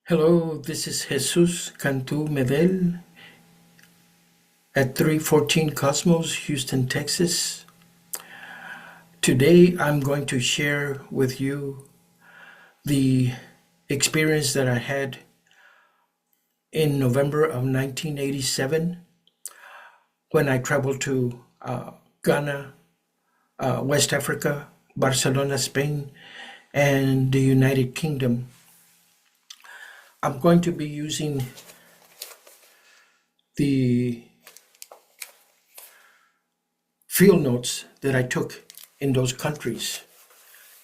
Hello, this is Jesus Cantu Medel at 314 Cosmos, Houston, Texas. Today I'm going to share with you the experience that I had in November of 1987 when I traveled to Ghana, West Africa, Barcelona, Spain, and the United Kingdom. I'm going to be using the field notes that I took in those countries.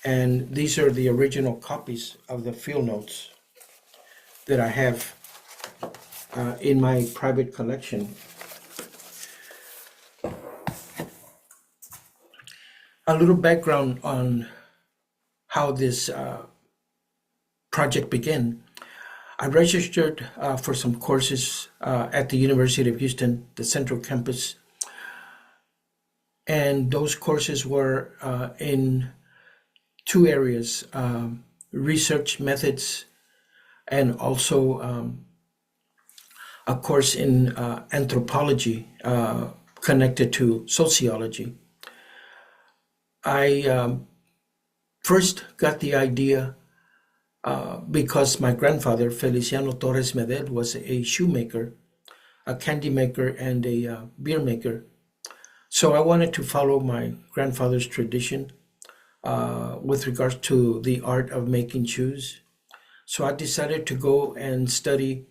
And these are the original copies of the field notes that I have in my private collection. A little background on how this project began. I registered for some courses at the University of Houston, the Central Campus, and those courses were in two areas, research methods and also a course in anthropology connected to sociology. I first got the idea because my grandfather, Feliciano Torres Medel, was a shoemaker, a candy maker, and a beer maker. So I wanted to follow my grandfather's tradition with regards to the art of making shoes. So I decided to go and study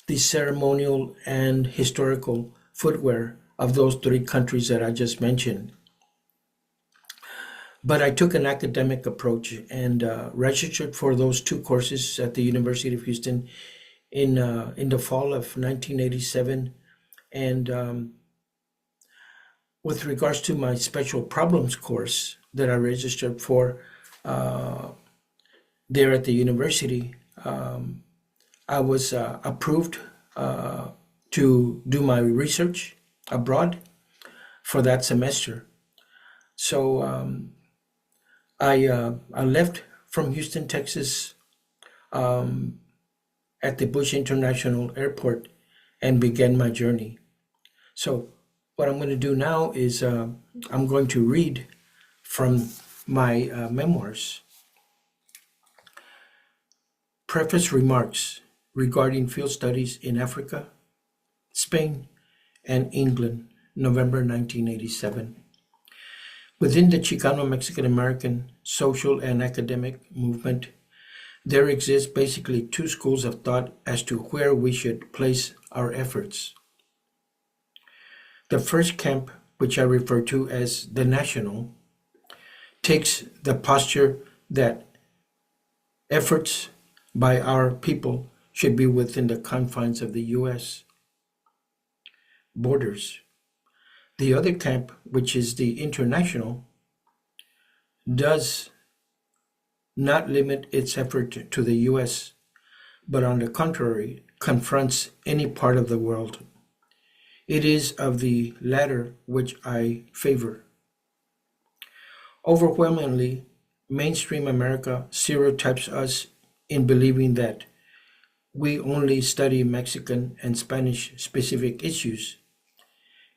the ceremonial and historical footwear of those three countries that I just mentioned. But I took an academic approach and registered for those two courses at the University of Houston in the fall of 1987. And with regards to my special problems course that I registered for there at the university, I was approved to do my research abroad for that semester. So I left from Houston, Texas at the Bush International Airport and began my journey. So what I'm going to do now is I'm going to read from my memoirs. Preface remarks regarding field studies in Africa, Spain, and England, November 1987. Within the Chicano Mexican-American social and academic movement, there exist basically two schools of thought as to where we should place our efforts. The first camp, which I refer to as the national, takes the posture that efforts by our people should be within the confines of the U.S. borders. The other camp, which is the international, does not limit its effort to the U.S., but on the contrary, confronts any part of the world. It is of the latter which I favor. Overwhelmingly, mainstream America stereotypes us in believing that we only study Mexican and Spanish specific issues,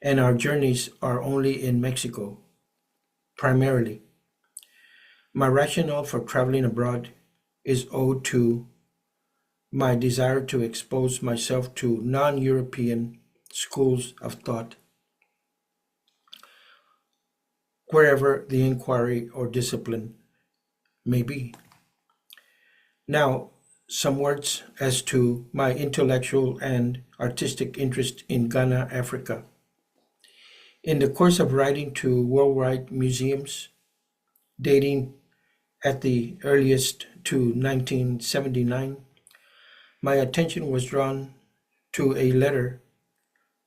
and our journeys are only in Mexico, primarily. My rationale for traveling abroad is owed to my desire to expose myself to non-European schools of thought, wherever the inquiry or discipline may be. Now, some words as to my intellectual and artistic interest in Ghana, Africa. In the course of writing to worldwide museums, dating at the earliest to 1979, my attention was drawn to a letter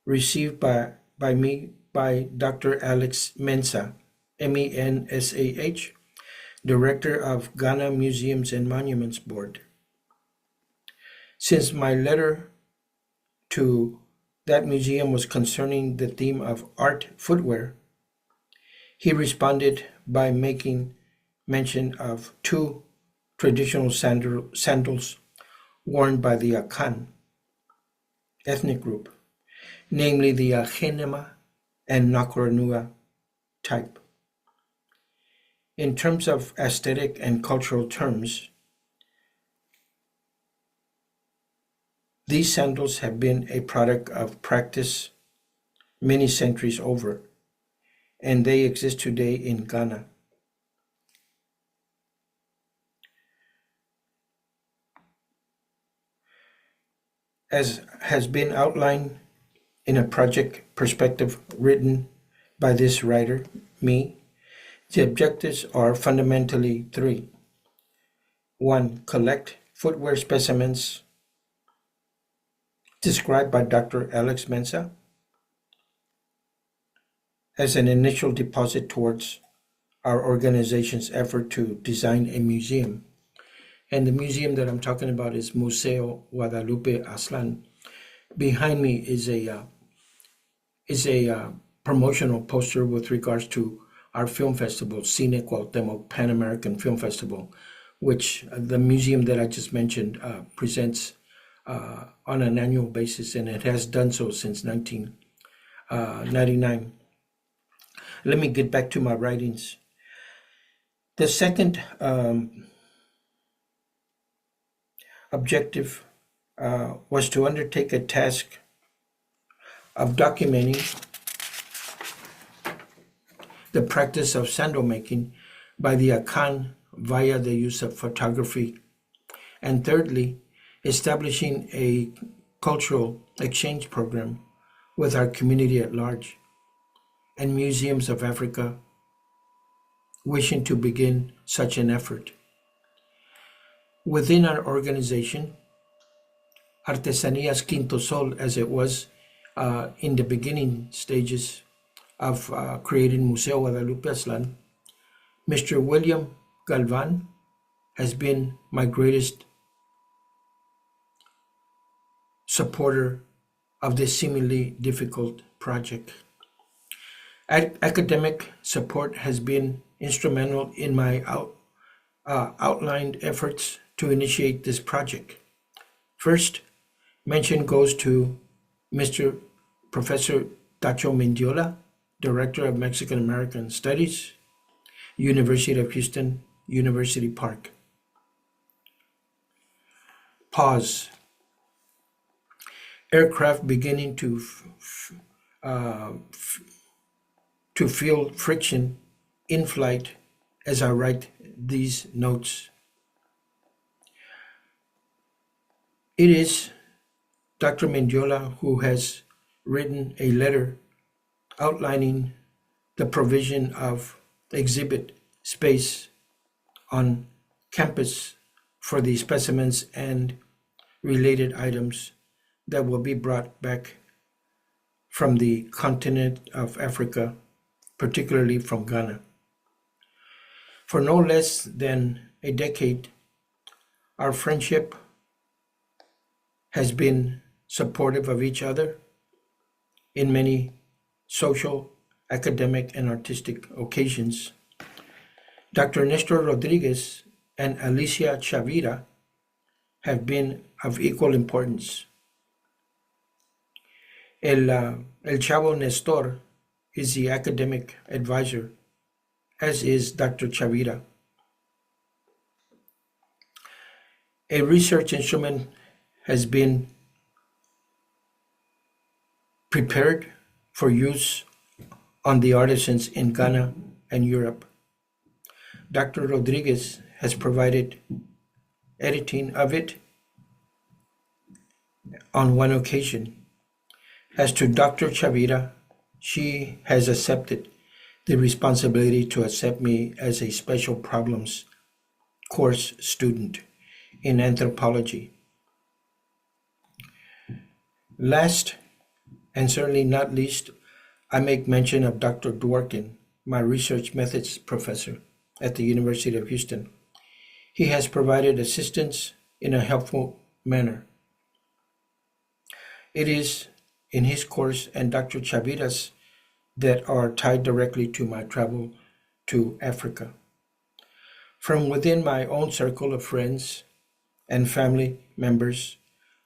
received by me by Dr. Alex Mensah, MENSAH, Director of Ghana Museums and Monuments Board. Since my letter to that museum was concerning the theme of art footwear, he responded by making mention of two traditional sandals worn by the Akan ethnic group, namely the Ahenema and Nakaranua type. In terms of aesthetic and cultural terms, these sandals have been a product of practice many centuries over, and they exist today in Ghana. As has been outlined in a project perspective written by this writer, me, the objectives are fundamentally three. One, collect footwear specimens described by Dr. Alex Mensah as an initial deposit towards our organization's effort to design a museum. And the museum that I'm talking about is Museo Guadalupe Aslan. Behind me is a promotional poster with regards to our film festival, Cine Cuauhtemoc Pan American Film Festival, which the museum that I just mentioned presents on an annual basis, and it has done so since 1999. Let me get back to my writings. The second objective was to undertake a task of documenting the practice of sandal making by the Akan via the use of photography. And thirdly, establishing a cultural exchange program with our community at large and museums of Africa wishing to begin such an effort. Within our organization, Artesanías Quinto Sol, as it was in the beginning stages of creating Museo Guadalupe Aslan, Mr. William Galvan has been my greatest supporter of this seemingly difficult project. Academic support has been instrumental in my outlined efforts to initiate this project. First, mention goes to Mr. Professor Tacho Mendiola, Director of Mexican American Studies, University of Houston, University Park. Pause. Aircraft beginning to feel friction in flight as I write these notes. It is Dr. Mendiola who has written a letter outlining the provision of exhibit space on campus for the specimens and related items that will be brought back from the continent of Africa, particularly from Ghana. For no less than a decade, our friendship has been supportive of each other in many social, academic, and artistic occasions. Dr. Nestor Rodriguez and Alicia Chavira have been of equal importance. El Chavo Nestor is the academic advisor, as is Dr. Chavira. A research instrument has been prepared for use on the artisans in Ghana and Europe. Dr. Rodriguez has provided editing of it on one occasion. As to Dr. Chavira, she has accepted the responsibility to accept me as a special problems course student in anthropology. Last, and certainly not least, I make mention of Dr. Dworkin, my research methods professor at the University of Houston. He has provided assistance in a helpful manner. It is in his course and Dr. Chavira's that are tied directly to my travel to Africa. From within my own circle of friends and family members,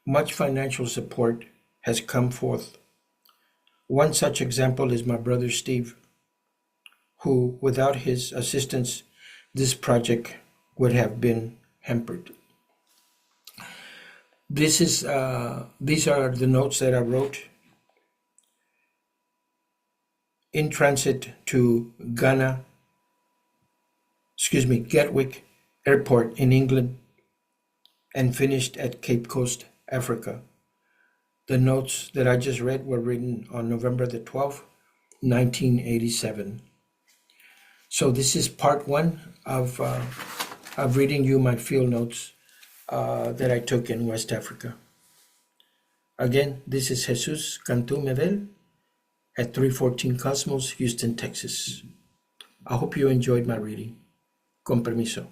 much financial support has come forth. One such example is my brother Steve, who, without his assistance, this project would have been hampered. These are the notes that I wrote in transit to Gatwick Airport in England, and finished at Cape Coast, Africa. The notes that I just read were written on November the 12th, 1987. So this is part one of reading you my field notes that I took in West Africa. Again, this is Jesus Cantu Medel at 314 Cosmos, Houston, Texas. I hope you enjoyed my reading. Con permiso.